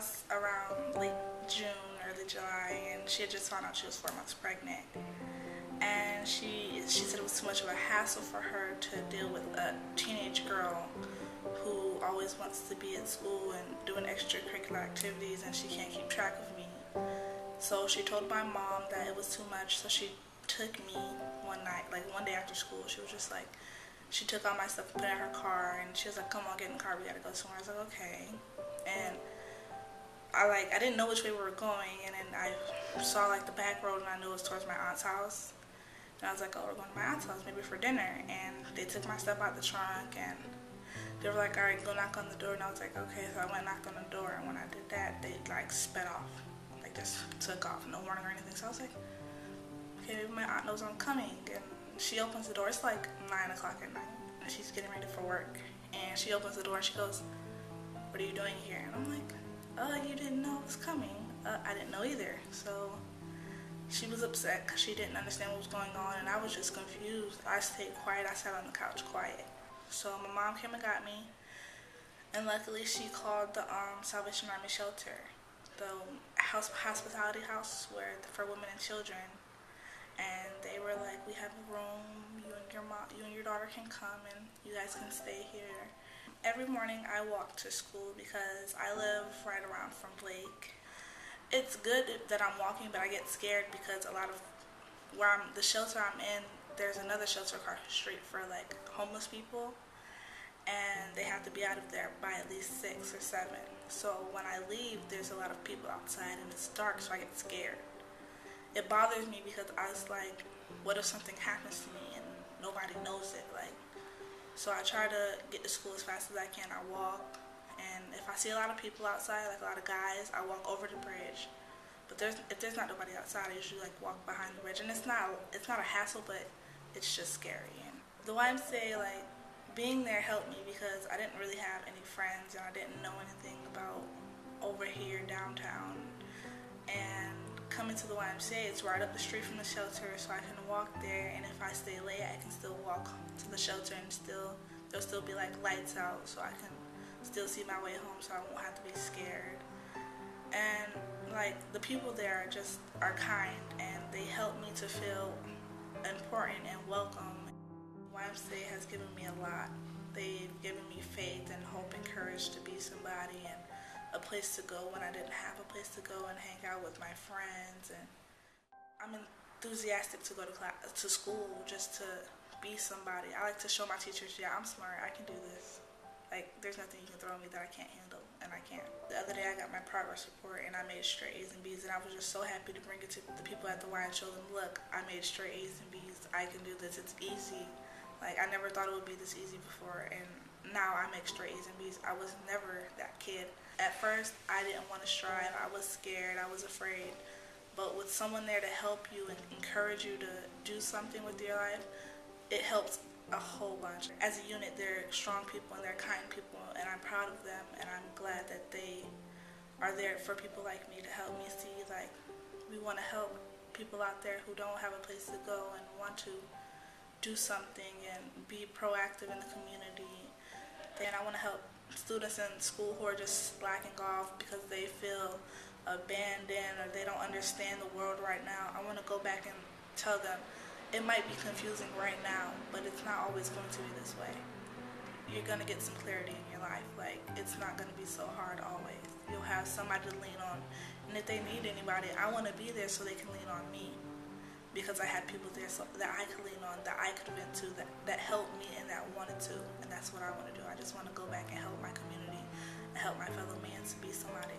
house around late June, early July, and she had just found out she was 4 months pregnant. And she said it was too much of a hassle for her to deal with a teenage girl who always wants to be at school and doing extracurricular activities, and she can't keep track of me. So she told my mom that it was too much, so she took me one night, like one day after school. She was just like, she took all my stuff and put it in her car, and she was like, come on, get in the car, we gotta go somewhere. I was like, okay. And I didn't know which way we were going, and then I saw like the back road, and I knew it was towards my aunt's house. And I was like, oh, we're going to my aunt's house, maybe for dinner. And they took my stuff out the trunk, and they were like, all right, go knock on the door. And I was like, okay. So I went and knocked on the door, and when I did that, they like sped off, like just took off, no warning or anything. So I was like, okay, maybe my aunt knows I'm coming. And she opens the door. It's like 9 o'clock at night, and she's getting ready for work. And she opens the door, and she goes, what are you doing here? And I'm like, oh, you didn't know I was coming? I didn't know either. So she was upset because she didn't understand what was going on, and I was just confused. I stayed quiet. I sat on the couch quiet. So my mom came and got me, and luckily she called the Salvation Army shelter, the hospitality house for women and children. And they were like, we have a room, you and your daughter can come, and you guys can stay here. Every morning I walk to school because I live right around from Blake. It's good that I'm walking, but I get scared because a lot of the shelter I'm in, there's another shelter across the street for like homeless people, and they have to be out of there by at least 6 or 7. So when I leave, there's a lot of people outside and it's dark, so I get scared. It bothers me because I was like, what if something happens to me and nobody knows it? Like, so I try to get to school as fast as I can. I walk. And if I see a lot of people outside, like a lot of guys, I walk over the bridge. But if there's not nobody outside, I usually like walk behind the bridge. And it's not a hassle, but it's just scary. And the YMCA, like, being there helped me because I didn't really have any friends, and I didn't know anything about over here downtown. And coming to the YMCA, it's right up the street from the shelter, so I can walk there. And if I stay late, I can still walk to the shelter, and there'll still be like lights out, so I can still see my way home, so I won't have to be scared. And like the people there are kind, and they help me to feel important and welcome. YMCA has given me a lot. They've given me faith and hope and courage to be somebody, and a place to go when I didn't have a place to go and hang out with my friends. And I'm enthusiastic to go to school just to be somebody. I like to show my teachers, yeah, I'm smart, I can do this. Like, there's nothing you can throw at me that I can't handle, and I can't. The other day I got my progress report, and I made straight A's and B's, and I was just so happy to bring it to the people at the Y and show them, look, I made straight A's and B's, I can do this, it's easy. Like, I never thought it would be this easy before, and now I make straight A's and B's. I was never that kid. At first, I didn't want to strive, I was scared, I was afraid, but with someone there to help you and encourage you to do something with your life, it helps a whole bunch. As a unit, they're strong people and they're kind people, and I'm proud of them, and I'm glad that they are there for people like me to help me see, like, we want to help people out there who don't have a place to go and want to do something and be proactive in the community. And I want to help students in school who are just slacking off because they feel abandoned or they don't understand the world right now. I want to go back and tell them, it might be confusing right now, but it's not always going to be this way. You're going to get some clarity in your life. Like, it's not going to be so hard always. You'll have somebody to lean on. And if they need anybody, I want to be there so they can lean on me. Because I had people there so that I could lean on, that I could vent to, that helped me and that wanted to. And that's what I want to do. I just want to go back and help my community and help my fellow man to be somebody.